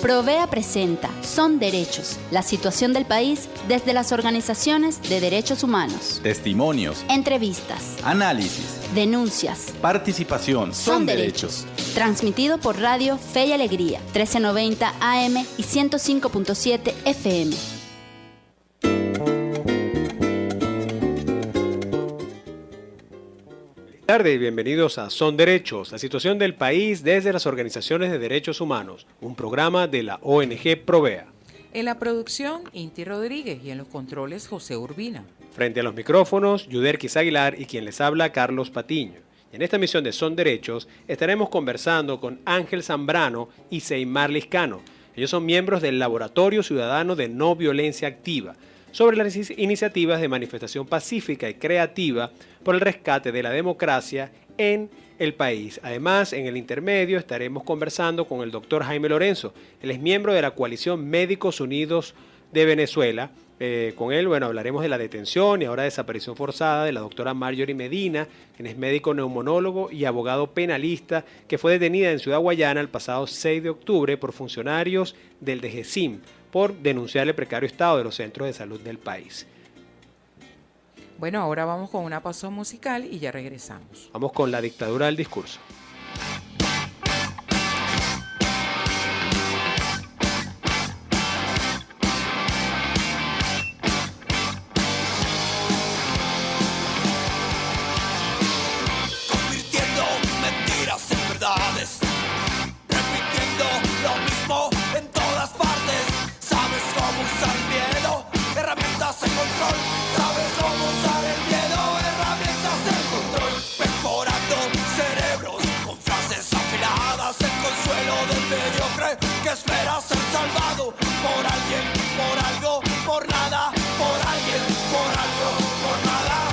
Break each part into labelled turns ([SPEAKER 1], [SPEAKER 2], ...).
[SPEAKER 1] Provea presenta Son Derechos, la situación del país desde las organizaciones de derechos humanos.
[SPEAKER 2] Testimonios,
[SPEAKER 1] entrevistas,
[SPEAKER 2] análisis,
[SPEAKER 1] denuncias,
[SPEAKER 2] participación. Son Derechos.
[SPEAKER 1] Transmitido por Radio Fe y Alegría, 1390 AM y 105.7 FM.
[SPEAKER 3] Buenas tardes y bienvenidos a Son Derechos, la situación del país desde las organizaciones de derechos humanos, un programa de la ONG Provea.
[SPEAKER 4] En la producción, Inti Rodríguez, y en los controles, José Urbina.
[SPEAKER 3] Frente a los micrófonos, Yuderquis Aguilar y quien les habla, Carlos Patiño. Y en esta emisión de Son Derechos estaremos conversando con Ángel Zambrano y Seymar Liscano. Ellos son miembros del Laboratorio Ciudadano de No Violencia Activa, sobre las iniciativas de manifestación pacífica y creativa por el rescate de la democracia en el país. Además, en el intermedio estaremos conversando con el doctor Jaime Lorenzo. Él es miembro de la Coalición Médicos Unidos de Venezuela. Con él, hablaremos de la detención y ahora desaparición forzada de la doctora Marjorie Medina, quien es médico neumonólogo y abogado penalista, que fue detenida en Ciudad Guayana el pasado 6 de octubre por funcionarios del DGCIM por denunciar el precario estado de los centros de salud del país.
[SPEAKER 4] Bueno, ahora vamos con una pausa musical y ya regresamos.
[SPEAKER 3] Vamos con la dictadura del discurso.
[SPEAKER 5] Convirtiendo mentiras en verdades, repitiendo lo mismo en todas partes. Sabes cómo usar el miedo, herramientas de control. Sabes cómo usar el miedo, herramientas de control. Perforando cerebros con frases afiladas, el consuelo del mediocre que espera ser salvado por alguien, por algo, por nada, por alguien, por algo, por nada.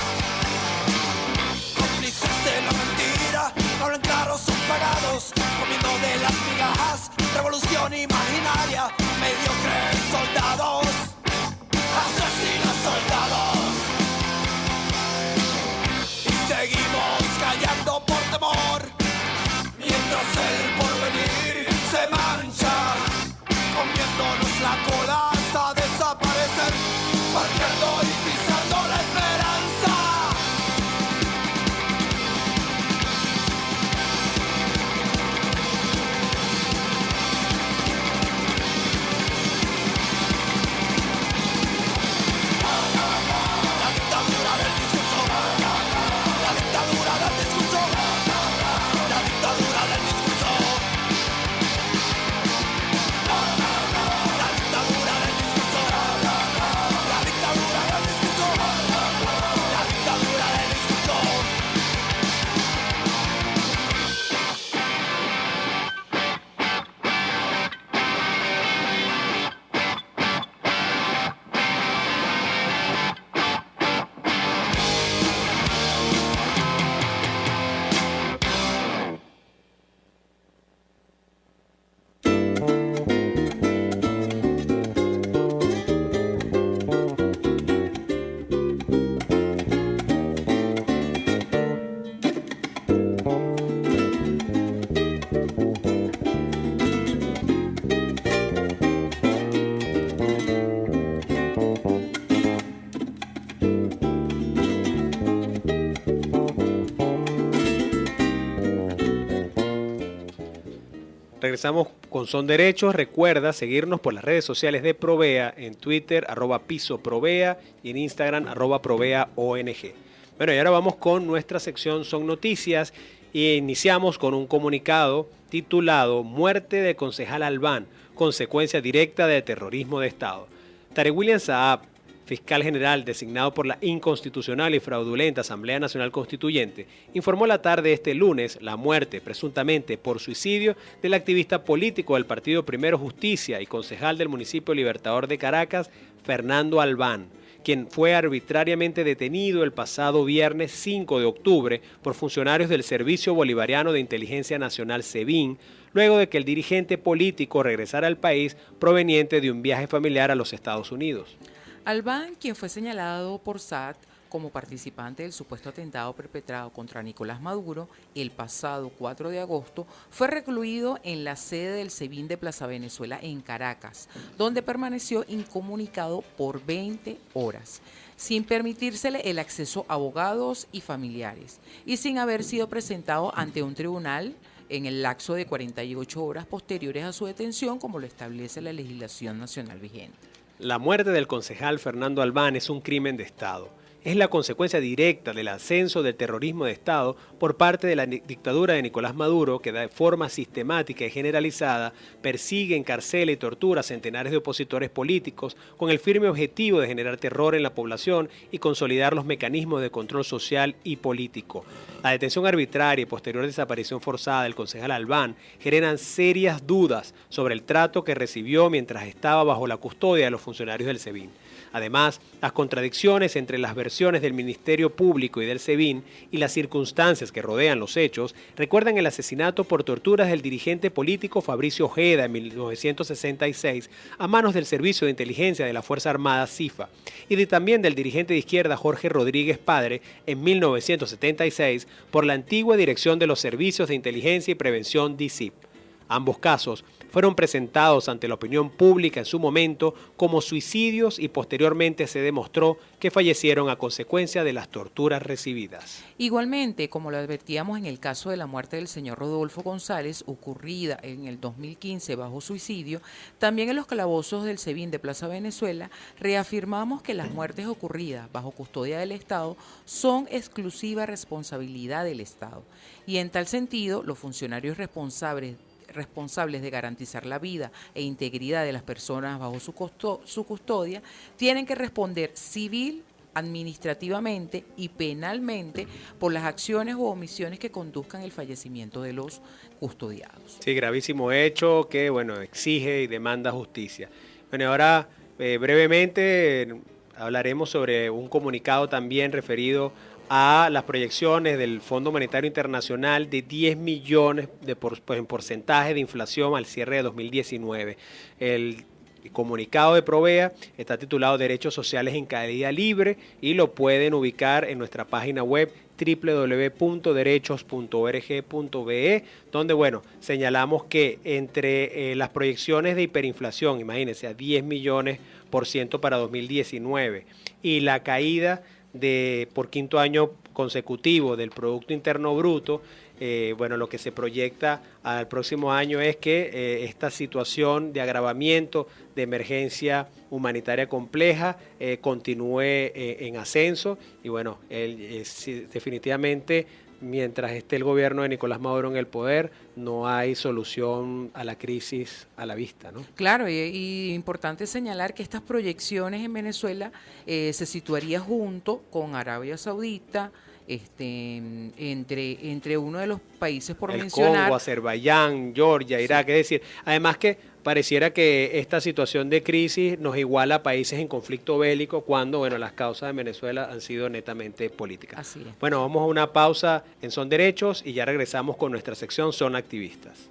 [SPEAKER 5] Cómplices de la mentira, no hablan claro, son pagados, comiendo de las migajas. Revolución imaginaria, mediocres soldados, asesinos soldados. Y seguimos callando por temor, mientras el porvenir se mancha, comiéndonos la cola hasta desaparecer, marcando y pisando la esperanza. La dictadura del discurso, la dictadura del discurso, la dictadura del discurso, la dictadura del discurso, la dictadura del discurso, la dictadura del discurso.
[SPEAKER 3] Regresamos con Son Derechos. Recuerda seguirnos por las redes sociales de Provea, en Twitter, @pisoprovea, y en Instagram, @proveaong. Bueno, y ahora vamos con nuestra sección Son Noticias e iniciamos con un comunicado titulado Muerte de concejal Albán, consecuencia directa de terrorismo de Estado. Tarek William Saab, fiscal general designado por la inconstitucional y fraudulenta Asamblea Nacional Constituyente, informó la tarde de este lunes la muerte, presuntamente por suicidio, del activista político del Partido Primero Justicia y concejal del municipio Libertador de Caracas, Fernando Albán, quien fue arbitrariamente detenido el pasado viernes 5 de octubre por funcionarios del Servicio Bolivariano de Inteligencia Nacional SEBIN, luego de que el dirigente político regresara al país proveniente de un viaje familiar a los Estados Unidos.
[SPEAKER 4] Albán, quien fue señalado por SAT como participante del supuesto atentado perpetrado contra Nicolás Maduro el pasado 4 de agosto, fue recluido en la sede del SEBIN de Plaza Venezuela en Caracas, donde permaneció incomunicado por 20 horas, sin permitírsele el acceso a abogados y familiares, y sin haber sido presentado ante un tribunal en el lapso de 48 horas posteriores a su detención, como lo establece la legislación nacional vigente.
[SPEAKER 3] La muerte del concejal Fernando Albán es un crimen de Estado. Es la consecuencia directa del ascenso del terrorismo de Estado por parte de la dictadura de Nicolás Maduro, que de forma sistemática y generalizada persigue, encarcela y tortura a centenares de opositores políticos con el firme objetivo de generar terror en la población y consolidar los mecanismos de control social y político. La detención arbitraria y posterior desaparición forzada del concejal Albán generan serias dudas sobre el trato que recibió mientras estaba bajo la custodia de los funcionarios del SEBIN. Además, las contradicciones entre las versiones del Ministerio Público y del SEBIN y las circunstancias que rodean los hechos recuerdan el asesinato por torturas del dirigente político Fabricio Ojeda en 1966 a manos del Servicio de Inteligencia de la Fuerza Armada CIFA y también del dirigente de izquierda Jorge Rodríguez Padre en 1976 por la antigua Dirección de los Servicios de Inteligencia y Prevención DICIP. Ambos casos fueron presentados ante la opinión pública en su momento como suicidios y posteriormente se demostró que fallecieron a consecuencia de las torturas recibidas.
[SPEAKER 4] Igualmente, como lo advertíamos en el caso de la muerte del señor Rodolfo González, ocurrida en el 2015 bajo suicidio, también en los calabozos del SEBIN de Plaza Venezuela, reafirmamos que las muertes ocurridas bajo custodia del Estado son exclusiva responsabilidad del Estado. Y en tal sentido, los funcionarios responsables de garantizar la vida e integridad de las personas bajo su custodia, tienen que responder civil, administrativamente y penalmente por las acciones o omisiones que conduzcan el fallecimiento de los custodiados.
[SPEAKER 3] Sí, gravísimo hecho que, exige y demanda justicia. Bueno, ahora brevemente hablaremos sobre un comunicado también referido a las proyecciones del Fondo Monetario Internacional de 10 millones en porcentaje de inflación al cierre de 2019. El comunicado de Provea está titulado Derechos Sociales en Caída Libre y lo pueden ubicar en nuestra página web www.derechos.org.be, donde señalamos que entre las proyecciones de hiperinflación, imagínense, a 10 millones % para 2019 y la caída por quinto año consecutivo del Producto Interno Bruto, lo que se proyecta al próximo año es que esta situación de agravamiento de emergencia humanitaria compleja continúe en ascenso y definitivamente mientras esté el gobierno de Nicolás Maduro en el poder, no hay solución a la crisis a la vista, ¿no?
[SPEAKER 4] Claro, y importante señalar que estas proyecciones en Venezuela se situaría junto con Arabia Saudita, entre uno de los países por mencionar.
[SPEAKER 3] El Congo, Azerbaiyán, Georgia, Irak, es decir, además que pareciera que esta situación de crisis nos iguala a países en conflicto bélico cuando, las causas de Venezuela han sido netamente políticas.
[SPEAKER 4] Así es.
[SPEAKER 3] Bueno, vamos a una pausa en Son Derechos y ya regresamos con nuestra sección Son Activistas.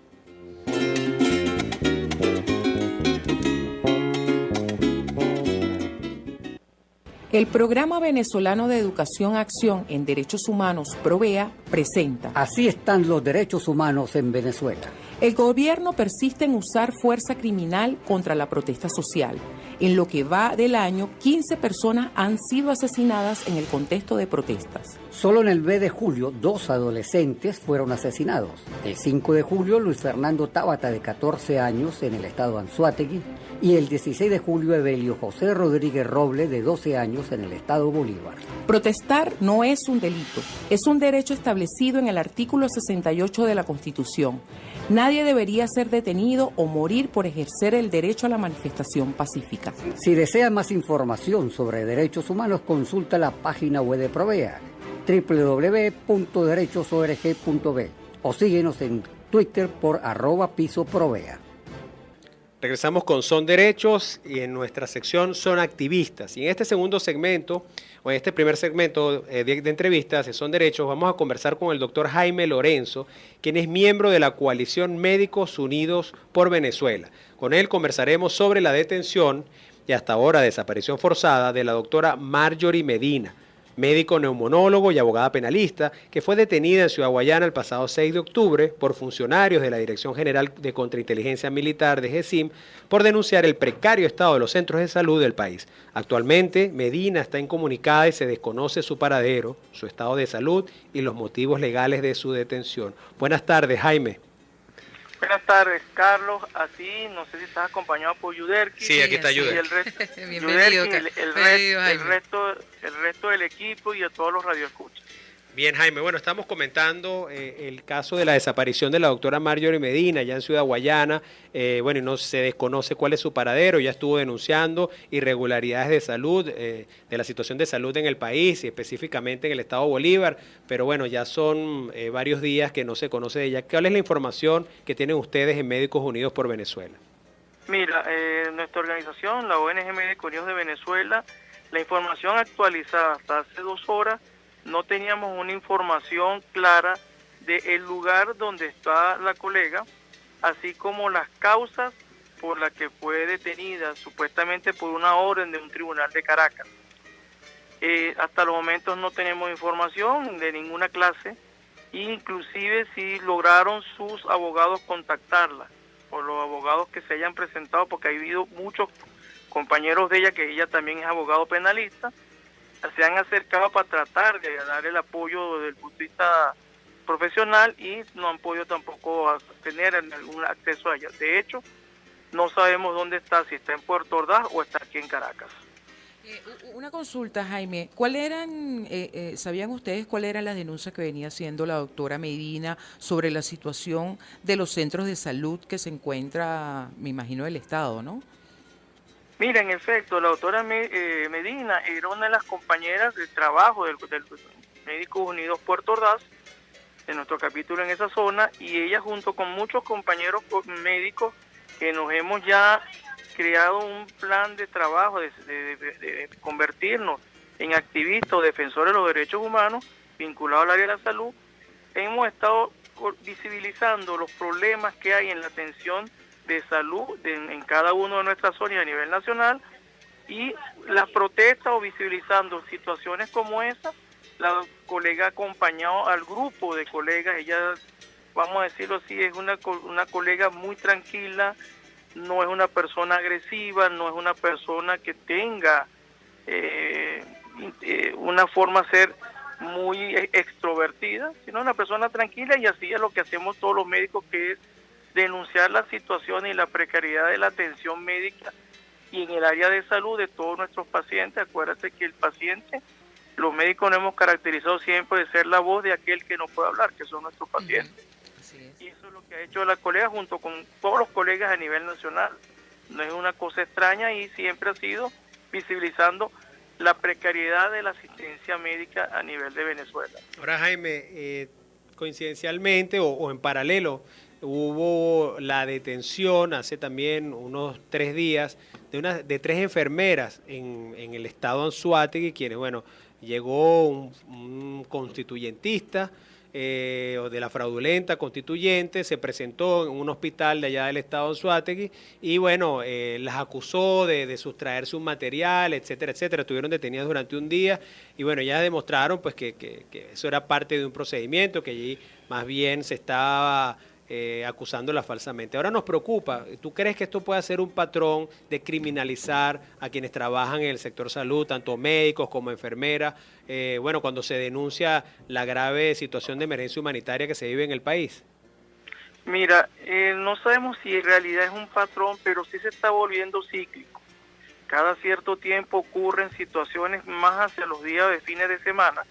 [SPEAKER 4] El Programa Venezolano de Educación Acción en Derechos Humanos, Provea, presenta.
[SPEAKER 6] Así están los derechos humanos en Venezuela.
[SPEAKER 4] El gobierno persiste en usar fuerza criminal contra la protesta social. En lo que va del año, 15 personas han sido asesinadas en el contexto de protestas.
[SPEAKER 6] Solo en el mes de julio, 2 adolescentes fueron asesinados. El 5 de julio, Luis Fernando Tábata, de 14 años, en el estado Anzoátegui. Y el 16 de julio, Evelio José Rodríguez Robles, de 12 años, en el estado Bolívar.
[SPEAKER 4] Protestar no es un delito, es un derecho establecido en el artículo 68 de la Constitución. Nadie debería ser detenido o morir por ejercer el derecho a la manifestación pacífica.
[SPEAKER 6] Si desea más información sobre derechos humanos, consulta la página web de Provea, www.derechosorg.be, o síguenos en Twitter por @pisoprovea.
[SPEAKER 3] Regresamos con Son Derechos y en nuestra sección Son Activistas. Y en este segundo segmento, o en este primer segmento de entrevistas de Son Derechos, vamos a conversar con el doctor Jaime Lorenzo, quien es miembro de la coalición Médicos Unidos por Venezuela. Con él conversaremos sobre la detención y hasta ahora desaparición forzada de la doctora Marjorie Medina, médico neumonólogo y abogada penalista, que fue detenida en Ciudad Guayana el pasado 6 de octubre por funcionarios de la Dirección General de Contrainteligencia Militar de GESIM por denunciar el precario estado de los centros de salud del país. Actualmente, Medina está incomunicada y se desconoce su paradero, su estado de salud y los motivos legales de su detención. Buenas tardes, Jaime.
[SPEAKER 7] Buenas tardes, Carlos. Así, no sé si estás acompañado por Yuderki.
[SPEAKER 3] Sí, aquí está
[SPEAKER 7] Y
[SPEAKER 3] Yuderki.
[SPEAKER 7] el resto,
[SPEAKER 4] Bienvenido,
[SPEAKER 7] Yuderki, el resto del equipo y a todos los radioescuchas.
[SPEAKER 3] Bien, Jaime, bueno, estamos comentando el caso de la desaparición de la doctora Marjorie Medina, ya en Ciudad Guayana. Bueno, y no se desconoce cuál es su paradero, ya estuvo denunciando irregularidades de salud, de la situación de salud en el país y específicamente en el estado Bolívar, pero bueno, ya son varios días que no se conoce de ella. ¿Cuál es la información que tienen ustedes en Médicos Unidos por Venezuela?
[SPEAKER 7] Mira, nuestra organización, la ONG Médicos Unidos de Venezuela, la información actualizada hasta hace 2 horas, no teníamos una información clara del lugar donde está la colega, así como las causas por las que fue detenida, supuestamente por una orden de un tribunal de Caracas. Hasta los momentos no tenemos información de ninguna clase, inclusive si lograron sus abogados contactarla, o los abogados que se hayan presentado, porque ha habido muchos compañeros de ella, que ella también es abogado penalista, se han acercado para tratar de dar el apoyo desde el punto de vista profesional y no han podido tampoco tener algún acceso a ella. De hecho, no sabemos dónde está, si está en Puerto Ordaz o está aquí en Caracas.
[SPEAKER 4] Una consulta, Jaime. ¿Sabían ustedes cuáles eran las denuncias que venía haciendo la doctora Medina sobre la situación de los centros de salud que se encuentra, me imagino, el Estado, ¿no?
[SPEAKER 7] Mira, en efecto, la doctora Medina era una de las compañeras de trabajo del Médicos Unidos Puerto Ordaz, de nuestro capítulo en esa zona, y ella junto con muchos compañeros médicos que nos hemos ya creado un plan de trabajo de convertirnos en activistas o defensores de los derechos humanos vinculados al área de la salud. Hemos estado visibilizando los problemas que hay en la atención de salud en cada uno de nuestras zonas a nivel nacional, y las protestas o visibilizando situaciones como esa. La colega ha acompañado al grupo de colegas. Ella, vamos a decirlo así, es una colega muy tranquila, no es una persona agresiva, no es una persona que tenga una forma de ser muy extrovertida, sino una persona tranquila, y así es lo que hacemos todos los médicos, que es denunciar la situación y la precariedad de la atención médica y en el área de salud de todos nuestros pacientes. Acuérdate que el paciente, los médicos nos hemos caracterizado siempre de ser la voz de aquel que no puede hablar, que son nuestros pacientes. Y eso es lo que ha hecho la colega junto con todos los colegas a nivel nacional. No es una cosa extraña, y siempre ha sido visibilizando la precariedad de la asistencia médica a nivel de Venezuela.
[SPEAKER 3] Ahora, Jaime, coincidencialmente o en paralelo, hubo la detención hace también unos 3 días de 3 enfermeras en el estado Anzoátegui, quienes, bueno, llegó un constituyentista o de la fraudulenta constituyente, se presentó en un hospital de allá del estado Anzoátegui y, bueno, las acusó de sustraerse un material, etcétera, etcétera. Estuvieron detenidas durante un día y, bueno, ya demostraron pues que eso era parte de un procedimiento, que allí más bien se estaba acusándola falsamente. Ahora nos preocupa, ¿tú crees que esto puede ser un patrón de criminalizar a quienes trabajan en el sector salud, tanto médicos como enfermeras, bueno, cuando se denuncia la grave situación de emergencia humanitaria que se vive en el país?
[SPEAKER 7] Mira, no sabemos si en realidad es un patrón, pero sí se está volviendo cíclico. Cada cierto tiempo ocurren situaciones más hacia los días de fines de semana,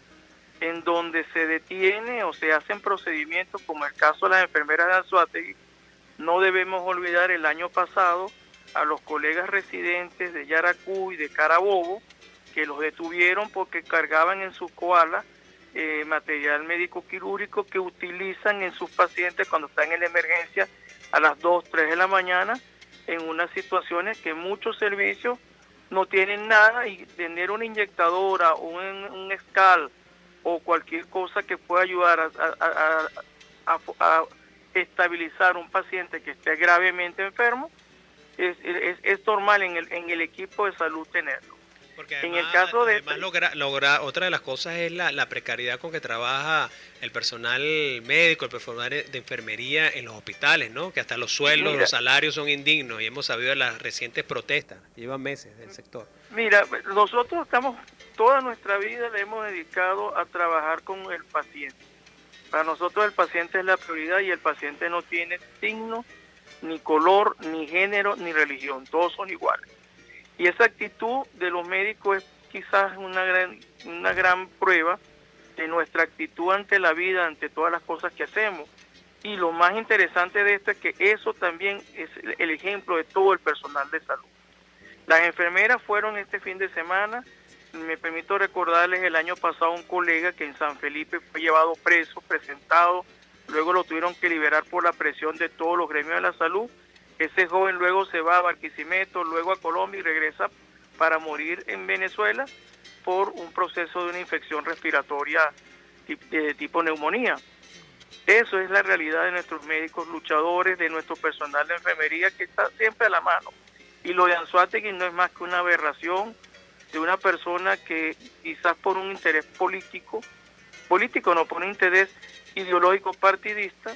[SPEAKER 7] en donde se detiene o se hacen procedimientos, como el caso de las enfermeras de Anzoátegui. No debemos olvidar el año pasado a los colegas residentes de Yaracuy y de Carabobo, que los detuvieron porque cargaban en sus koalas material médico quirúrgico que utilizan en sus pacientes cuando están en la emergencia a las 2, 3 de la mañana, en unas situaciones que muchos servicios no tienen nada, y tener una inyectadora o un escal o cualquier cosa que pueda ayudar a estabilizar un paciente que esté gravemente enfermo, es normal en el equipo de salud tenerlo.
[SPEAKER 3] Porque
[SPEAKER 7] En el caso de
[SPEAKER 3] además otra de las cosas es la precariedad con que trabaja el personal médico, el personal de enfermería en los hospitales, ¿no? Que hasta los sueldos,
[SPEAKER 7] Mira.
[SPEAKER 3] los salarios son indignos y hemos sabido de las recientes protestas, llevan meses del sector.
[SPEAKER 7] Mira, nosotros toda nuestra vida le hemos dedicado a trabajar con el paciente. Para nosotros el paciente es la prioridad y el paciente no tiene signo, ni color, ni género, ni religión, todos son iguales. Y esa actitud de los médicos es quizás una gran prueba de nuestra actitud ante la vida, ante todas las cosas que hacemos. Y lo más interesante de esto es que eso también es el ejemplo de todo el personal de salud. Las enfermeras fueron este fin de semana, me permito recordarles el año pasado un colega que en San Felipe fue llevado preso, presentado, luego lo tuvieron que liberar por la presión de todos los gremios de la salud. Ese joven luego se va a Barquisimeto, luego a Colombia y regresa para morir en Venezuela por un proceso de una infección respiratoria de tipo neumonía. Eso es la realidad de nuestros médicos luchadores, de nuestro personal de enfermería que está siempre a la mano. Y lo de Anzoátegui no es más que una aberración de una persona que quizás por un interés político no, por un interés ideológico partidista,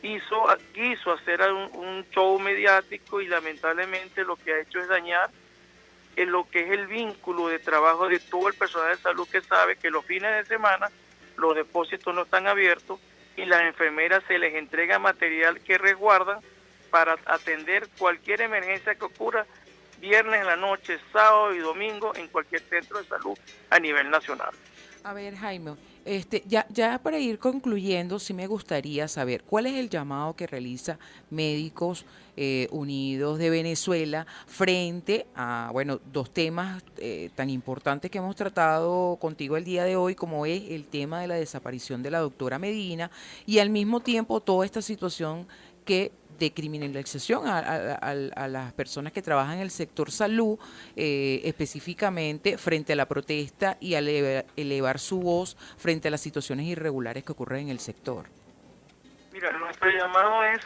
[SPEAKER 7] quiso hacer un show mediático y lamentablemente lo que ha hecho es dañar en lo que es el vínculo de trabajo de todo el personal de salud que sabe que los fines de semana los depósitos no están abiertos y las enfermeras se les entrega material que resguardan para atender cualquier emergencia que ocurra viernes en la noche, sábado y domingo en cualquier centro de salud a nivel nacional.
[SPEAKER 4] A ver, Jaime, ya para ir concluyendo, sí me gustaría saber cuál es el llamado que realiza Médicos Unidos de Venezuela frente a, bueno, dos temas tan importantes que hemos tratado contigo el día de hoy, como es el tema de la desaparición de la doctora Medina y al mismo tiempo toda esta situación de criminalización a las personas que trabajan en el sector salud, específicamente frente a la protesta y a elevar su voz frente a las situaciones irregulares que ocurren en el sector.
[SPEAKER 7] Mira, nuestro llamado es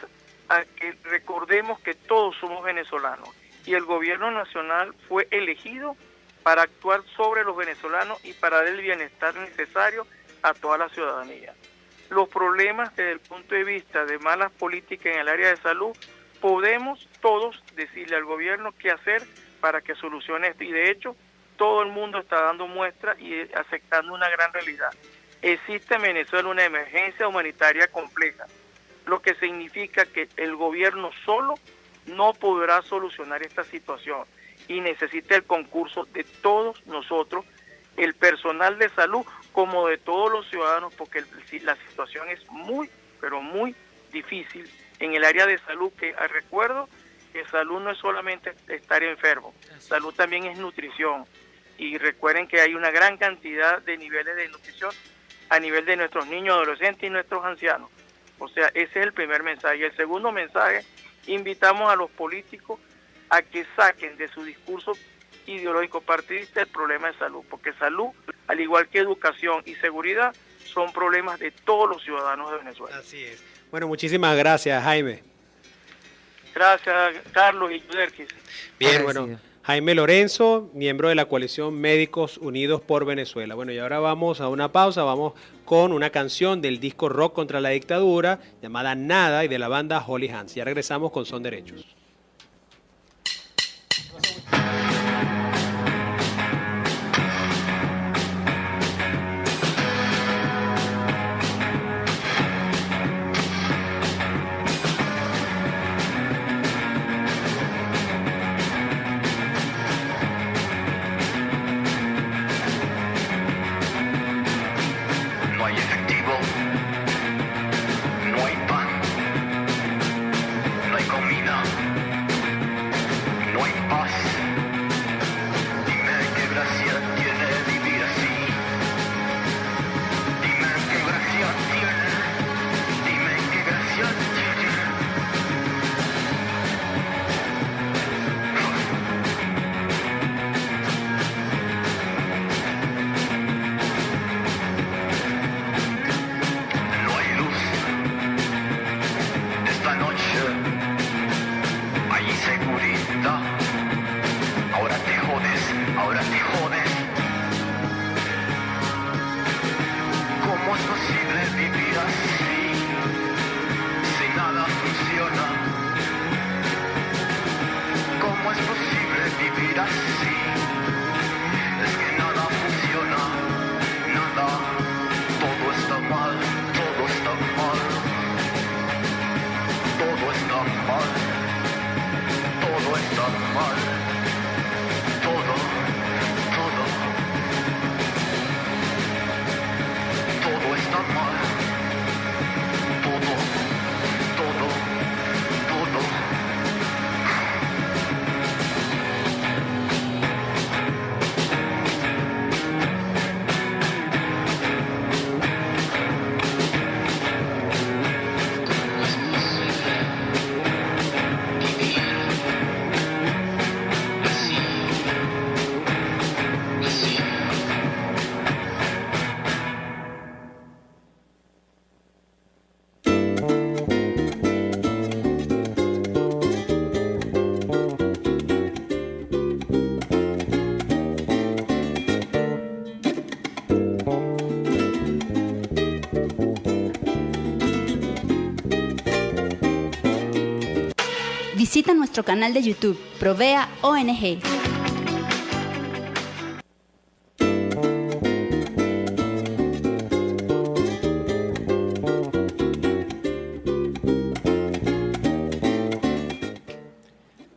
[SPEAKER 7] a que recordemos que todos somos venezolanos y el gobierno nacional fue elegido para actuar sobre los venezolanos y para dar el bienestar necesario a toda la ciudadanía. Los problemas desde el punto de vista de malas políticas en el área de salud, podemos todos decirle al gobierno qué hacer para que solucione esto. Y de hecho, todo el mundo está dando muestra y aceptando una gran realidad. Existe en Venezuela una emergencia humanitaria compleja, lo que significa que el gobierno solo no podrá solucionar esta situación y necesita el concurso de todos nosotros, el personal de salud, como de todos los ciudadanos, porque la situación es muy, pero muy difícil en el área de salud, que recuerdo que salud no es solamente estar enfermo, salud también es nutrición, y recuerden que hay una gran cantidad de niveles de nutrición a nivel de nuestros niños, adolescentes y nuestros ancianos. O sea, ese es el primer mensaje. Y el segundo mensaje, invitamos a los políticos a que saquen de su discurso ideológico partidista el problema de salud, porque salud, al igual que educación y seguridad, son problemas de todos los ciudadanos de Venezuela.
[SPEAKER 3] Así es. Bueno, muchísimas gracias, Jaime.
[SPEAKER 7] Gracias, Carlos y Yuderquis.
[SPEAKER 3] Bien, bueno, Jaime Lorenzo, miembro de la coalición Médicos Unidos por Venezuela. Bueno, y ahora vamos a una pausa, vamos con una canción del disco Rock contra la Dictadura, llamada Nada, y de la banda Holy Hands. Ya regresamos con Son Derechos.
[SPEAKER 8] No hay efectivo, no hay pan, no hay comida. está mal. Todo está mal. Todo, todo. Todo está mal. Todo, todo, todo.
[SPEAKER 1] Visita nuestro canal de YouTube, Provea ONG.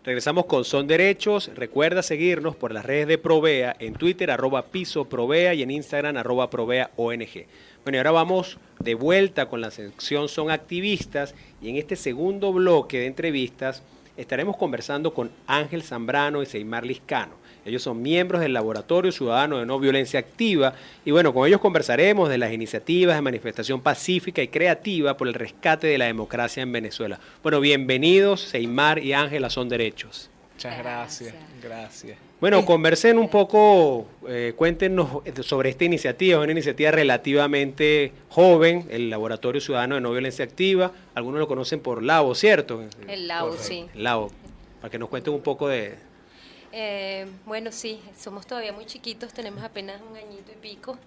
[SPEAKER 3] Regresamos con Son Derechos. Recuerda seguirnos por las redes de Provea, en Twitter @piso Provea y en Instagram @Provea ONG. Bueno, y ahora vamos de vuelta con la sección Son Activistas, y en este segundo bloque de entrevistas estaremos conversando con Ángel Zambrano y Seymar Liscano. Ellos son miembros del Laboratorio Ciudadano de No Violencia Activa, y bueno, con ellos conversaremos de las iniciativas de manifestación pacífica y creativa por el rescate de la democracia en Venezuela. Bueno, bienvenidos Seymar y Ángel a Son Derechos.
[SPEAKER 9] Muchas gracias.
[SPEAKER 3] Bueno, conversen un poco, cuéntenos sobre esta iniciativa, una iniciativa relativamente joven, el Laboratorio Ciudadano de No Violencia Activa. Algunos lo conocen por LAVO, ¿cierto?
[SPEAKER 10] El LAVO, sí.
[SPEAKER 3] LAVO, para que nos cuenten un poco de...
[SPEAKER 10] Bueno, sí, somos todavía muy chiquitos, tenemos apenas un añito y pico.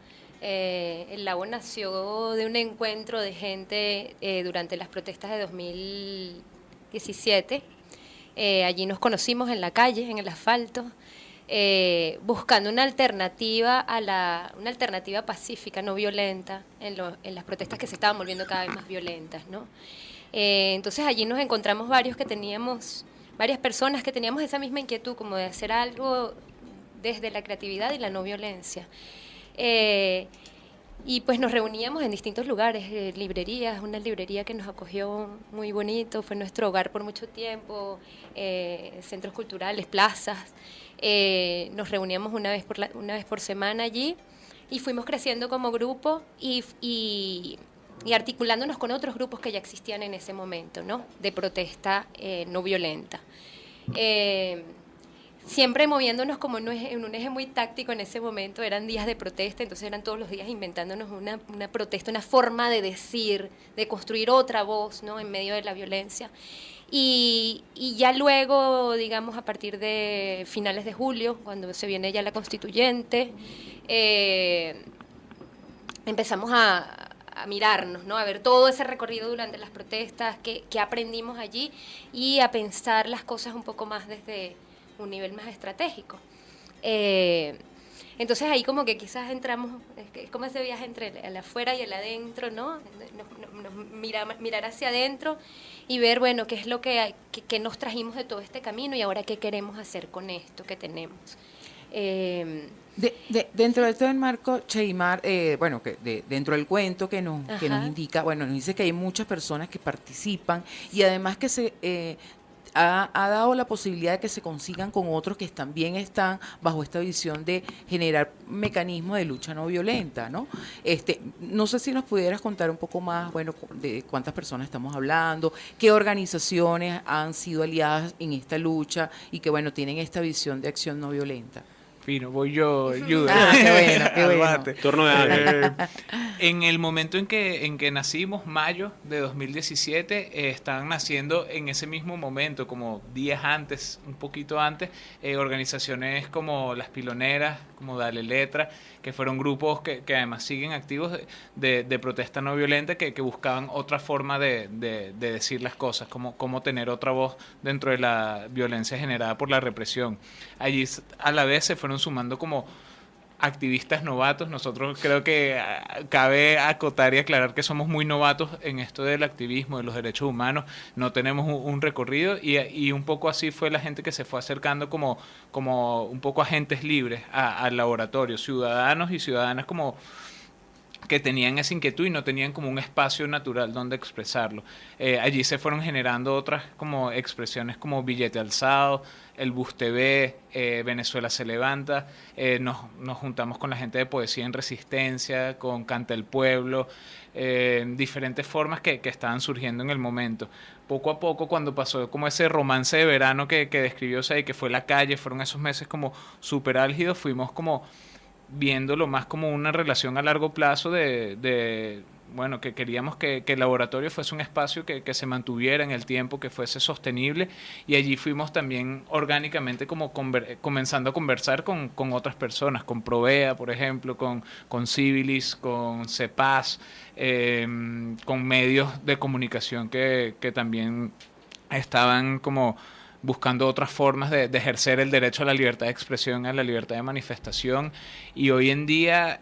[SPEAKER 10] El LAVO nació de un encuentro de gente durante las protestas de 2017. Allí nos conocimos en la calle, en el asfalto, buscando una alternativa una alternativa pacífica, no violenta, en las protestas que se estaban volviendo cada vez más violentas, ¿no? Entonces allí nos encontramos varias personas que teníamos esa misma inquietud, como de hacer algo desde la creatividad y la no violencia. Y pues nos reuníamos en distintos lugares, librerías, una librería que nos acogió muy bonito, fue nuestro hogar por mucho tiempo, centros culturales, plazas. Nos reuníamos una vez por semana allí y fuimos creciendo como grupo y articulándonos con otros grupos que ya existían en ese momento, ¿no? De protesta no violenta. Siempre moviéndonos como en un eje muy táctico en ese momento, eran días de protesta, entonces eran todos los días inventándonos una protesta, una forma de decir, de construir otra voz, ¿no? En medio de la violencia. Y ya luego, digamos, a partir de finales de julio, cuando se viene ya la constituyente, empezamos a mirarnos, ¿no? A ver todo ese recorrido durante las protestas, qué aprendimos allí, y a pensar las cosas un poco más desde un nivel más estratégico. Entonces ahí como que quizás entramos, es como ese viaje entre el afuera y el adentro, ¿no? Mirar hacia adentro y ver, bueno, qué es lo que nos trajimos de todo este camino y ahora qué queremos hacer con esto que tenemos.
[SPEAKER 4] Dentro de todo el marco, Seymar, dentro del cuento que nos indica, bueno, nos dice que hay muchas personas que participan y además que se ha dado la posibilidad de que se consigan con otros que también están bajo esta visión de generar mecanismos de lucha no violenta, ¿no? No sé si nos pudieras contar un poco más, bueno, de cuántas personas estamos hablando, qué organizaciones han sido aliadas en esta lucha y que, bueno, tienen esta visión de acción no violenta.
[SPEAKER 9] Fino, voy yo, ayuda.
[SPEAKER 4] Qué bueno.
[SPEAKER 3] Turno de Ángel.
[SPEAKER 9] En el momento en que nacimos, mayo de 2017, están naciendo en ese mismo momento, como días antes, un poquito antes, organizaciones como Las Piloneras, como Dale Letra, que fueron grupos que además siguen activos de protesta no violenta, que buscaban otra forma de decir las cosas, cómo tener otra voz dentro de la violencia generada por la represión. Allí a la vez se fueron sumando como activistas novatos. Nosotros creo que cabe acotar y aclarar que somos muy novatos en esto del activismo, de los derechos humanos. No tenemos un recorrido y un poco así fue la gente que se fue acercando como un poco agentes libres al laboratorio, ciudadanos y ciudadanas como que tenían esa inquietud y no tenían como un espacio natural donde expresarlo. Allí se fueron generando otras como expresiones como Billete Alzado, el Bus TV, Venezuela se levanta, nos juntamos con la gente de Poesía en Resistencia, con Canta el Pueblo, diferentes formas que estaban surgiendo en el momento. Poco a poco, cuando pasó como ese romance de verano que describió Sei, que fue la calle, fueron esos meses como súper álgidos, fuimos como viéndolo más como una relación a largo plazo bueno, que queríamos que el laboratorio fuese un espacio que se mantuviera en el tiempo, que fuese sostenible, y allí fuimos también orgánicamente como comenzando a conversar con otras personas, con Provea, por ejemplo, con Civilis, con CEPAS, con medios de comunicación que también estaban como buscando otras formas de ejercer el derecho a la libertad de expresión, a la libertad de manifestación. Y hoy en día,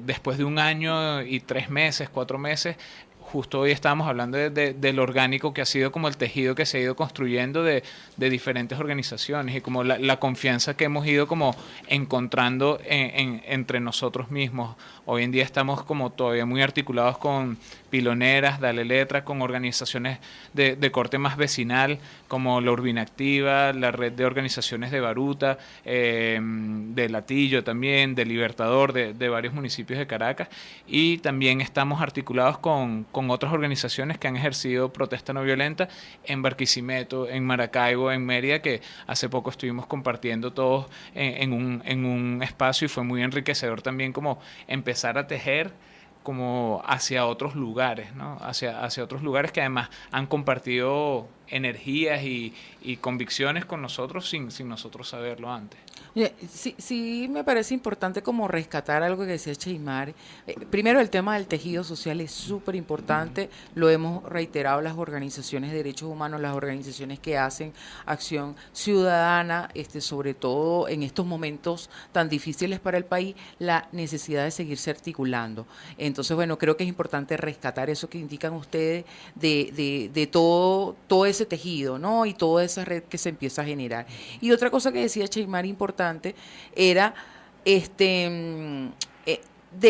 [SPEAKER 9] después de 1 año y 3 meses, 4 meses, justo hoy estábamos hablando del orgánico que ha sido como el tejido que se ha ido construyendo de diferentes organizaciones y como la confianza que hemos ido como encontrando entre nosotros mismos. Hoy en día estamos como todavía muy articulados con Piloneras, Dale Letra, con organizaciones de corte más vecinal, como la Urbina Activa, la red de organizaciones de Baruta, de Latillo también, de Libertador, de varios municipios de Caracas, y también estamos articulados con otras organizaciones que han ejercido protesta no violenta en Barquisimeto, en Maracaibo, en Mérida, que hace poco estuvimos compartiendo todos en un espacio, y fue muy enriquecedor también como empezar a tejer como hacia otros lugares, ¿no? Hacia otros lugares que además han compartido energías y convicciones con nosotros sin nosotros saberlo antes.
[SPEAKER 4] Sí, me parece importante como rescatar algo que decía Cheymar. Primero, el tema del tejido social es súper importante, lo hemos reiterado las organizaciones de derechos humanos, las organizaciones que hacen acción ciudadana, sobre todo en estos momentos tan difíciles para el país, la necesidad de seguirse articulando. Entonces, bueno, creo que es importante rescatar eso que indican ustedes de todo ese tejido, ¿no? Y toda esa red que se empieza a generar. Y otra cosa que decía Cheymar importante era de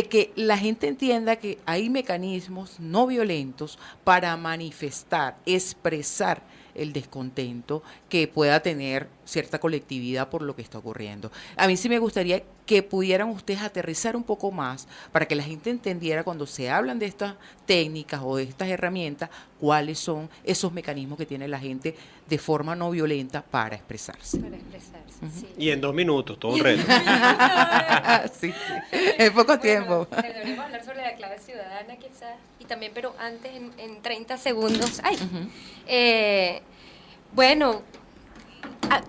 [SPEAKER 4] que la gente entienda que hay mecanismos no violentos para manifestar, expresar el descontento que pueda tener cierta colectividad por lo que está ocurriendo. A mí sí me gustaría que pudieran ustedes aterrizar un poco más para que la gente entendiera cuando se hablan de estas técnicas o de estas herramientas, cuáles son esos mecanismos que tiene la gente de forma no violenta para expresarse.
[SPEAKER 10] Para expresarse, sí.
[SPEAKER 3] Y en 2 minutos, todo un reto.
[SPEAKER 4] Sí, en poco tiempo.
[SPEAKER 10] Deberíamos hablar sobre la clave ciudadana quizás, y también, pero antes en 30 segundos. Bueno,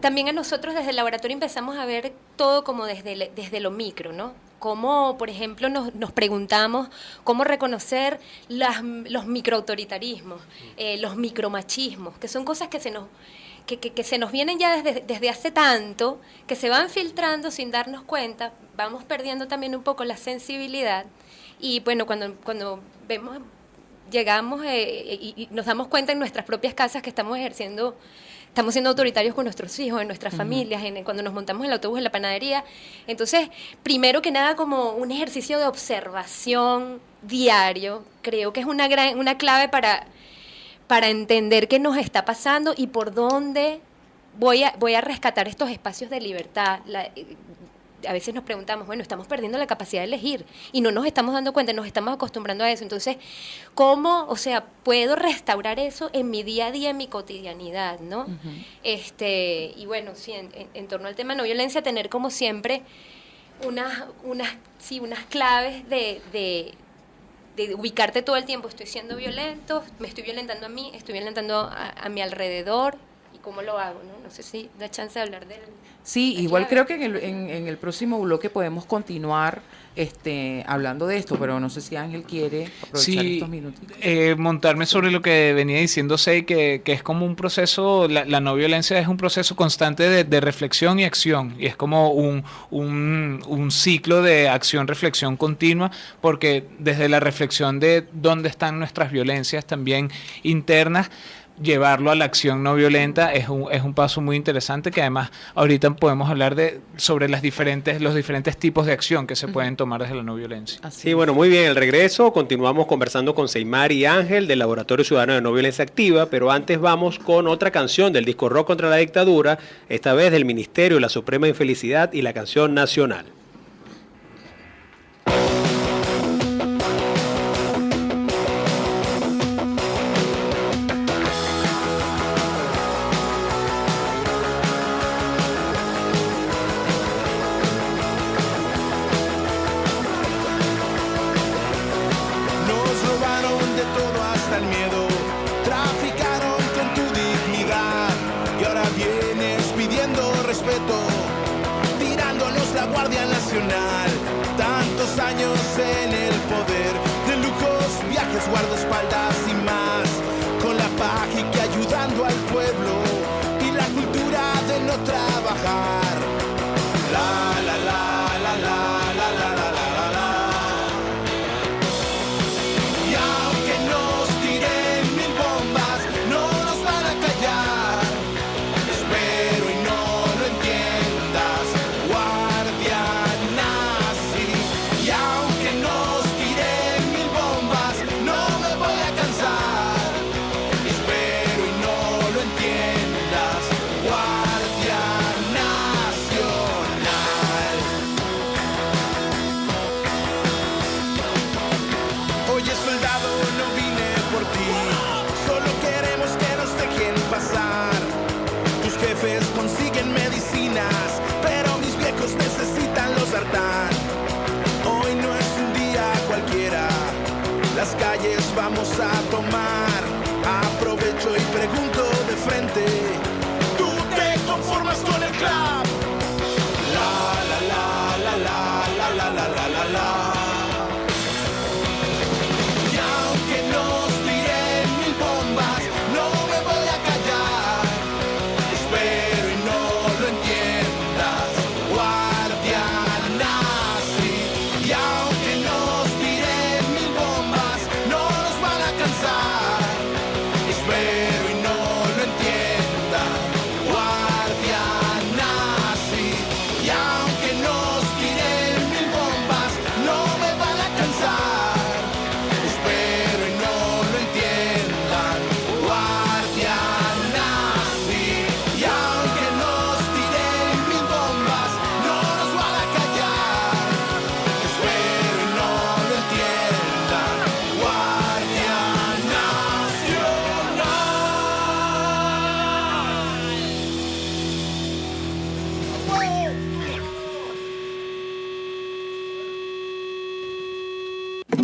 [SPEAKER 10] también a nosotros desde el laboratorio empezamos a ver todo como desde lo micro, ¿no? Cómo, por ejemplo, nos preguntamos cómo reconocer los microautoritarismos, los micromachismos, que son cosas que se nos vienen ya desde hace tanto, que se van filtrando sin darnos cuenta, vamos perdiendo también un poco la sensibilidad, y bueno, cuando llegamos y nos damos cuenta en nuestras propias casas que estamos siendo autoritarios con nuestros hijos, en nuestras familias, cuando nos montamos en el autobús, en la panadería. Entonces, primero que nada, como un ejercicio de observación diario, creo que es una clave para entender qué nos está pasando y por dónde voy a rescatar estos espacios de libertad. A veces nos preguntamos, bueno, estamos perdiendo la capacidad de elegir y no nos estamos dando cuenta, nos estamos acostumbrando a eso. Entonces, ¿cómo, puedo restaurar eso en mi día a día, en mi cotidianidad, ¿no? Y bueno, sí, en torno al tema no violencia, tener como siempre unas claves de ubicarte todo el tiempo. Estoy siendo violento, me estoy violentando a mí, estoy violentando a mi alrededor, y cómo lo hago, ¿no? No sé si da chance de hablar del...
[SPEAKER 4] Sí,
[SPEAKER 10] la
[SPEAKER 4] igual
[SPEAKER 10] clave.
[SPEAKER 4] creo que en el próximo bloque podemos continuar hablando de esto, pero no sé si Ángel quiere aprovechar
[SPEAKER 9] Sí,
[SPEAKER 4] estos minutos.
[SPEAKER 9] montarme sobre lo que venía diciendo Sei, que es como un proceso, la no violencia es un proceso constante de reflexión y acción, y es como un ciclo de acción-reflexión continua, porque desde la reflexión de dónde están nuestras violencias también internas, llevarlo a la acción no violenta es un paso muy interesante, que además ahorita podemos hablar sobre los diferentes tipos de acción que se pueden tomar desde la no violencia.
[SPEAKER 3] Sí, bueno, muy bien, al regreso continuamos conversando con Seymar y Ángel del Laboratorio Ciudadano de No Violencia Activa, pero antes vamos con otra canción del disco Rock contra la Dictadura, esta vez del Ministerio de la Suprema Infelicidad y la canción Nacional.
[SPEAKER 5] Nos robaron de todo hasta el miedo, traficaron con tu dignidad y ahora vienes pidiendo respeto, tirándonos la Guardia Nacional. Tantos años en el poder, de lujos, viajes, guardaespaldas y más, con la paja y que ayudando al pueblo y la cultura de no trabajar. La la la la la la la la la la. Y aunque nos tiren mil bombas, no nos van a callar. Espero y no lo entiendas, guardia nazi. Y aunque nos tiren mil bombas, no me voy a cansar. Espero y no lo entiendas, guardia nacional. Oye, soldado, no vine por ti, solo queremos que nos dejen pasar. Tus jefes consiguen medicinas, pero mis viejos necesitan los Sartán. Hoy no es un día cualquiera, las calles vamos a tomar. Aprovecho y pregunto de frente, ¿tú te conformas con el club? La la la la la la la la la la la. Y aunque nos tiren mil bombas, no me voy a callar. Espero y no lo entiendas, guardia nazi. Y aunque nos tiren mil bombas, no nos van a cansar. Espero y no lo entiendas, guardia nazi. Y aunque nos tiren mil bombas, no me van a cansar. Espero y no lo entiendan, guardia nazi. Y aunque nos tiren mil bombas, no nos van a callar. Espero y no lo entiendan, guardia nacional.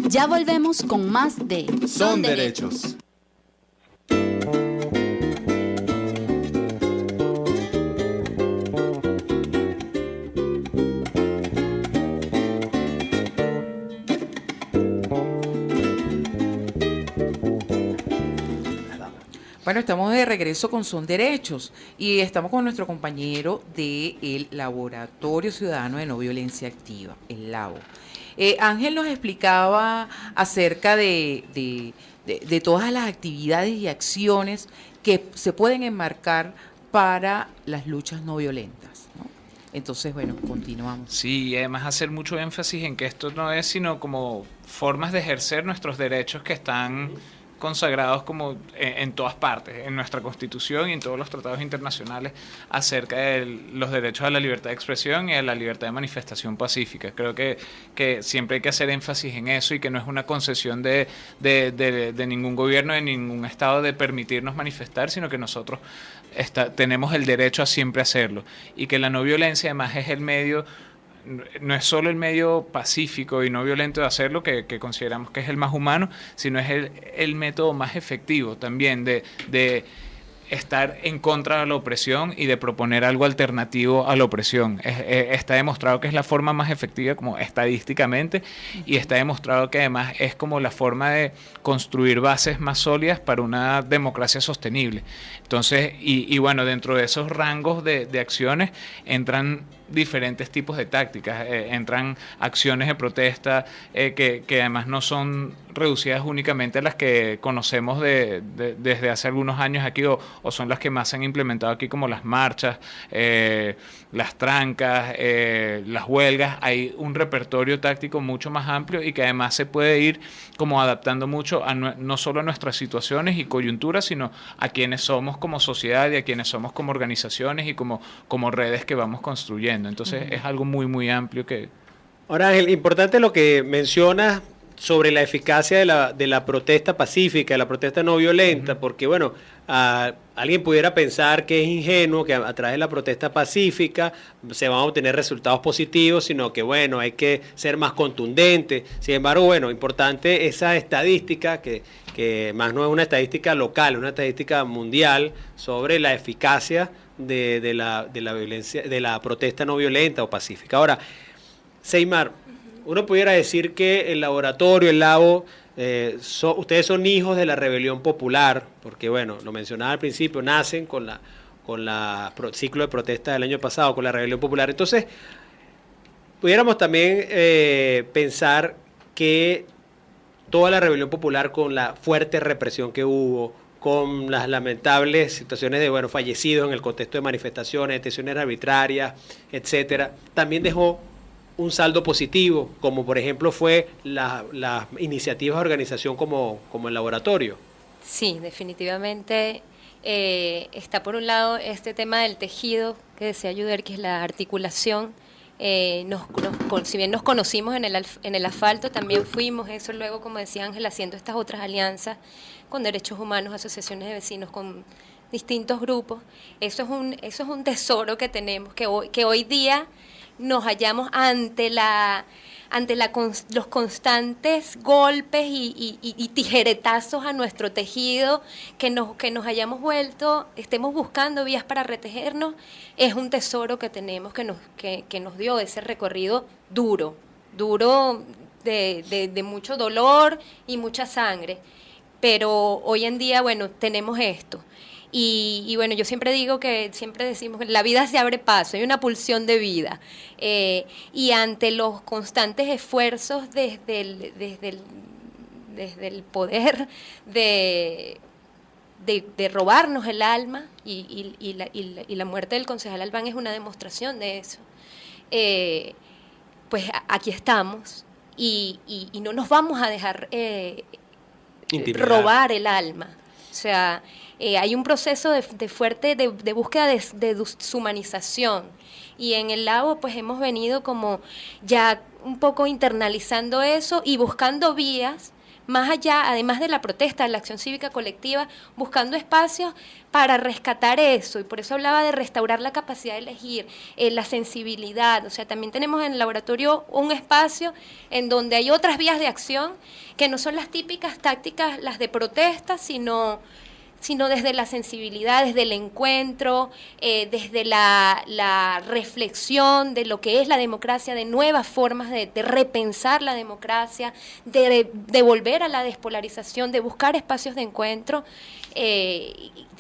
[SPEAKER 1] Ya volvemos con más de
[SPEAKER 2] Son derechos.
[SPEAKER 4] Bueno, estamos de regreso con Son Derechos y estamos con nuestro compañero del Laboratorio Ciudadano de No Violencia Activa, el LAVO. Ángel nos explicaba acerca de todas las actividades y acciones que se pueden enmarcar para las luchas no violentas, ¿no? Entonces, bueno, continuamos.
[SPEAKER 9] Sí, y además hacer mucho énfasis en que esto no es sino como formas de ejercer nuestros derechos que están consagrados como en todas partes, en nuestra Constitución y en todos los tratados internacionales acerca de los derechos a la libertad de expresión y a la libertad de manifestación pacífica. Creo que siempre hay que hacer énfasis en eso y que no es una concesión de ningún gobierno, de ningún Estado de permitirnos manifestar, sino que nosotros tenemos el derecho a siempre hacerlo y que la no violencia además es el medio. No es solo el medio pacífico y no violento de hacerlo, que consideramos que es el más humano, sino es el método más efectivo también de estar en contra de la opresión y de proponer algo alternativo a la opresión. Está demostrado que es la forma más efectiva como estadísticamente, y está demostrado que además es como la forma de construir bases más sólidas para una democracia sostenible. Entonces, y bueno, dentro de esos rangos de acciones entran diferentes tipos de tácticas, entran acciones de protesta que además no son reducidas únicamente a las que conocemos desde hace algunos años aquí, o son las que más se han implementado aquí, como las marchas, las trancas, las huelgas. Hay un repertorio táctico mucho más amplio y que además se puede ir como adaptando mucho no solo a nuestras situaciones y coyunturas, sino a quienes somos como sociedad y a quienes somos como organizaciones y como redes que vamos construyendo. Entonces es algo muy, muy amplio que...
[SPEAKER 3] Ahora, Ángel, importante lo que mencionas sobre la eficacia de la protesta pacífica, de la protesta no violenta, porque bueno, alguien pudiera pensar que es ingenuo, que a través de la protesta pacífica se van a obtener resultados positivos, sino que bueno, hay que ser más contundente. Sin embargo, bueno, importante esa estadística, que más no es una estadística local, es una estadística mundial sobre la eficacia de la violencia, de la protesta no violenta o pacífica. Ahora, Seymar, uno pudiera decir que el laboratorio, el Labo, ustedes son hijos de la rebelión popular, porque bueno, lo mencionaba al principio, nacen con la ciclo de protesta del año pasado, con la rebelión popular. Entonces, pudiéramos también pensar que toda la rebelión popular, con la fuerte represión que hubo, con las lamentables situaciones de fallecidos en el contexto de manifestaciones, detenciones arbitrarias, etcétera, también dejó un saldo positivo, como por ejemplo fue las iniciativas de organización como el laboratorio.
[SPEAKER 10] Sí, definitivamente está por un lado este tema del tejido que decía Yuder, que es la articulación. Si bien nos conocimos en el asfalto, también fuimos eso luego, como decía Ángel, haciendo estas otras alianzas con derechos humanos, asociaciones de vecinos, con distintos grupos. Eso es un tesoro que tenemos, que hoy día nos hallamos ante los constantes golpes y tijeretazos a nuestro tejido, que nos hayamos vuelto, estemos buscando vías para retejernos. Es un tesoro que tenemos, que nos dio ese recorrido duro de mucho dolor y mucha sangre, pero hoy en día, bueno, tenemos esto. Y bueno, yo siempre decimos que la vida se abre paso, hay una pulsión de vida. Y ante los constantes esfuerzos desde el poder de robarnos el alma, y la muerte del concejal Albán es una demostración de eso, pues aquí estamos y no nos vamos a dejar robar el alma. O sea, hay un proceso de fuerte de búsqueda de deshumanización, y en el Labo pues hemos venido como ya un poco internalizando eso y buscando vías más allá, además de la protesta, de la acción cívica colectiva, buscando espacios para rescatar eso. Y por eso hablaba de restaurar la capacidad de elegir, la sensibilidad. O sea, también tenemos en el laboratorio un espacio en donde hay otras vías de acción que no son las típicas tácticas, las de protesta, sino desde la sensibilidad, desde el encuentro, desde la reflexión de lo que es la democracia, de nuevas formas de repensar la democracia, de volver a la despolarización, de buscar espacios de encuentro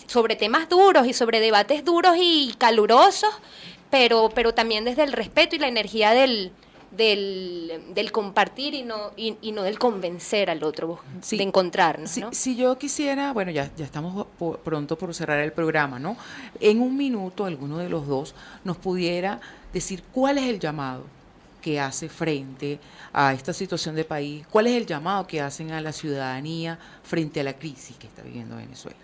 [SPEAKER 10] sobre temas duros y sobre debates duros y calurosos, pero también desde el respeto y la energía del compartir y no del convencer al otro,
[SPEAKER 4] sí,
[SPEAKER 10] de encontrarnos, ¿no?
[SPEAKER 4] Si yo quisiera, bueno, ya estamos pronto por cerrar el programa, ¿no? En un minuto, alguno de los dos nos pudiera decir cuál es el llamado que hace frente a esta situación de país, cuál es el llamado que hacen a la ciudadanía frente a la crisis que está viviendo Venezuela,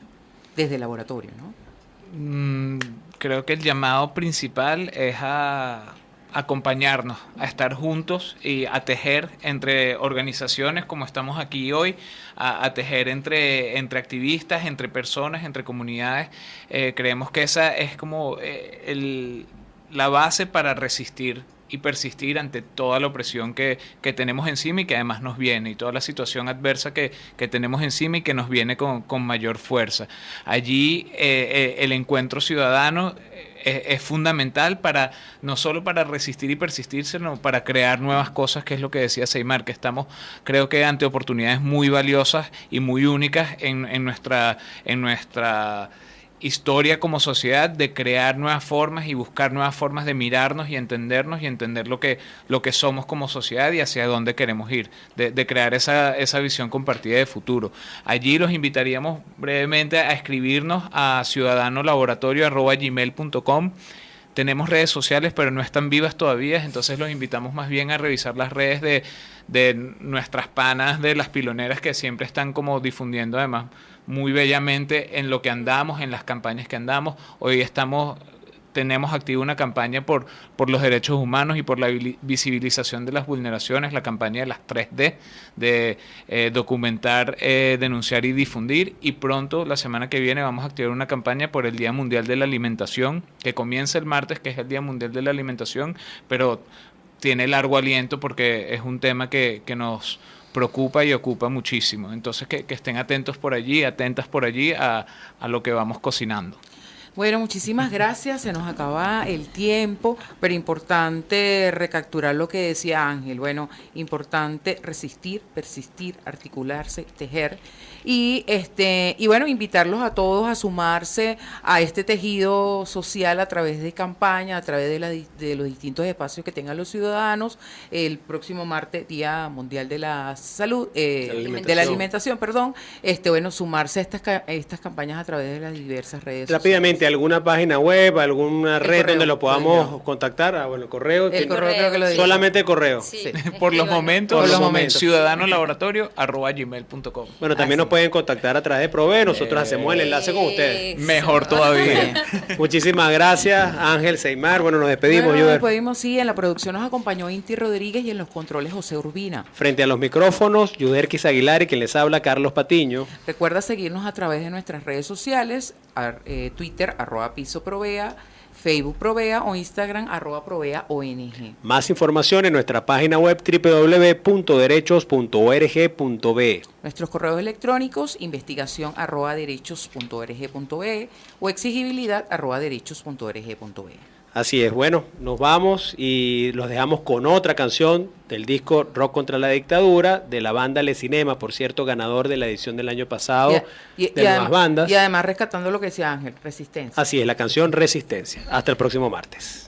[SPEAKER 4] desde el laboratorio, ¿no?
[SPEAKER 9] Creo que el llamado principal es a acompañarnos, a estar juntos y a tejer entre organizaciones como estamos aquí hoy, a tejer entre activistas, entre personas, entre comunidades. Creemos que esa es como la base para resistir y persistir ante toda la opresión que tenemos encima y que además nos viene, y toda la situación adversa que tenemos encima y que nos viene con mayor fuerza. Allí el encuentro ciudadano es fundamental para no solo para resistir y persistir, sino para crear nuevas cosas, que es lo que decía Seymar, que estamos, creo que, ante oportunidades muy valiosas y muy únicas en nuestra historia como sociedad, de crear nuevas formas y buscar nuevas formas de mirarnos y entendernos y entender lo que somos como sociedad y hacia dónde queremos ir, de crear esa visión compartida de futuro. Allí los invitaríamos brevemente a escribirnos a ciudadanolaboratorio@gmail.com. Tenemos redes sociales, pero no están vivas todavía, entonces los invitamos más bien a revisar las redes de nuestras panas de las piloneras, que siempre están como difundiendo además muy bellamente en lo que andamos, en las campañas que andamos. Hoy tenemos activa una campaña por los derechos humanos y por la visibilización de las vulneraciones, la campaña de las 3D, de documentar, denunciar y difundir. Y pronto, la semana que viene, vamos a activar una campaña por el Día Mundial de la Alimentación, que comienza el martes, que es el Día Mundial de la Alimentación, pero tiene largo aliento porque es un tema que nos preocupa y ocupa muchísimo. Entonces que estén atentos por allí, atentas por allí a lo que vamos cocinando.
[SPEAKER 4] Bueno, muchísimas gracias. Se nos acaba el tiempo, pero importante recapturar lo que decía Ángel. Bueno, importante resistir, persistir, articularse, tejer. Y bueno, invitarlos a todos a sumarse a este tejido social a través de campaña, a través de los distintos espacios que tengan los ciudadanos. El próximo martes, Día Mundial de la Salud, de la Alimentación, perdón. Bueno, sumarse a estas campañas a través de las diversas redes
[SPEAKER 3] Rápidamente,
[SPEAKER 4] sociales.
[SPEAKER 3] ¿alguna página web, alguna red
[SPEAKER 4] correo,
[SPEAKER 3] donde lo podamos contactar? Bueno, el correo.
[SPEAKER 4] El correo creo que lo digo.
[SPEAKER 3] Solamente correo.
[SPEAKER 10] Sí,
[SPEAKER 9] Por los momentos,
[SPEAKER 3] momentos.
[SPEAKER 9] ciudadanolaboratorio@gmail.com.
[SPEAKER 3] Bueno, también nos pueden contactar a través de Provee, nosotros hacemos el enlace con ustedes.
[SPEAKER 9] Mejor todavía.
[SPEAKER 3] Muchísimas gracias, Ángel, Seymar. Bueno, nos despedimos,
[SPEAKER 4] Bueno, nos
[SPEAKER 3] Yuder.
[SPEAKER 4] despedimos, sí. En la producción nos acompañó Inti Rodríguez y en los controles José Urbina.
[SPEAKER 3] Frente a los micrófonos, Yuderquis Aguilar y quien les habla, Carlos Patiño.
[SPEAKER 4] Recuerda seguirnos a través de nuestras redes sociales, Twitter, @pisoprovea, Facebook Provea o Instagram, @ProveaONG.
[SPEAKER 3] Más información en nuestra página web www.derechos.org.be.
[SPEAKER 4] Nuestros correos electrónicos, investigación@derechos.org.be o exigibilidad@derechos.org.be.
[SPEAKER 3] Así es, bueno, nos vamos y los dejamos con otra canción del disco Rock contra la Dictadura, de la banda Le Cinema, por cierto, ganador de la edición del año pasado de Nuevas Bandas.
[SPEAKER 4] Y además rescatando lo que decía Ángel, resistencia.
[SPEAKER 3] Así es, la canción Resistencia. Hasta el próximo martes.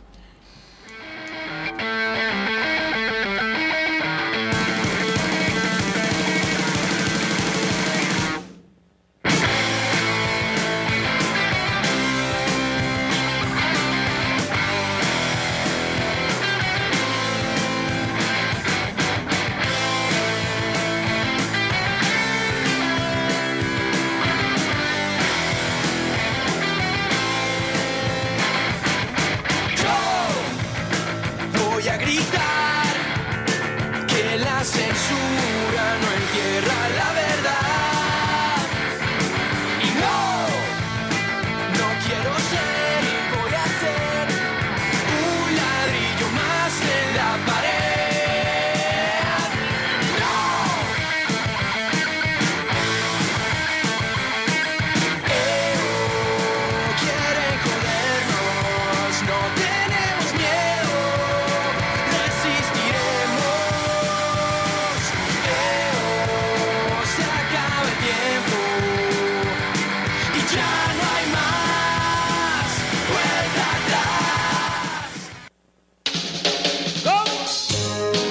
[SPEAKER 5] Voy a gritar que la censura no entierra la verdad. Y no quiero ser y voy a ser un ladrillo más en la pared. Quieren jodernos, no tenemos miedo. Resistiremos, se acaba el tiempo y ya no hay más vuelta atrás.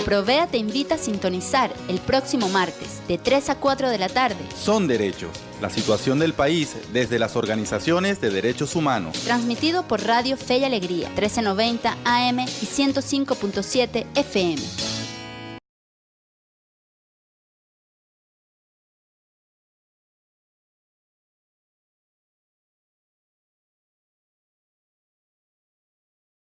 [SPEAKER 1] Provea te invita a sintonizar el próximo martes de 3 a 4 de la tarde.
[SPEAKER 2] Son derechos. La situación del país desde las organizaciones de derechos humanos.
[SPEAKER 1] Transmitido por Radio Fe y Alegría, 1390 AM y 105.7 FM.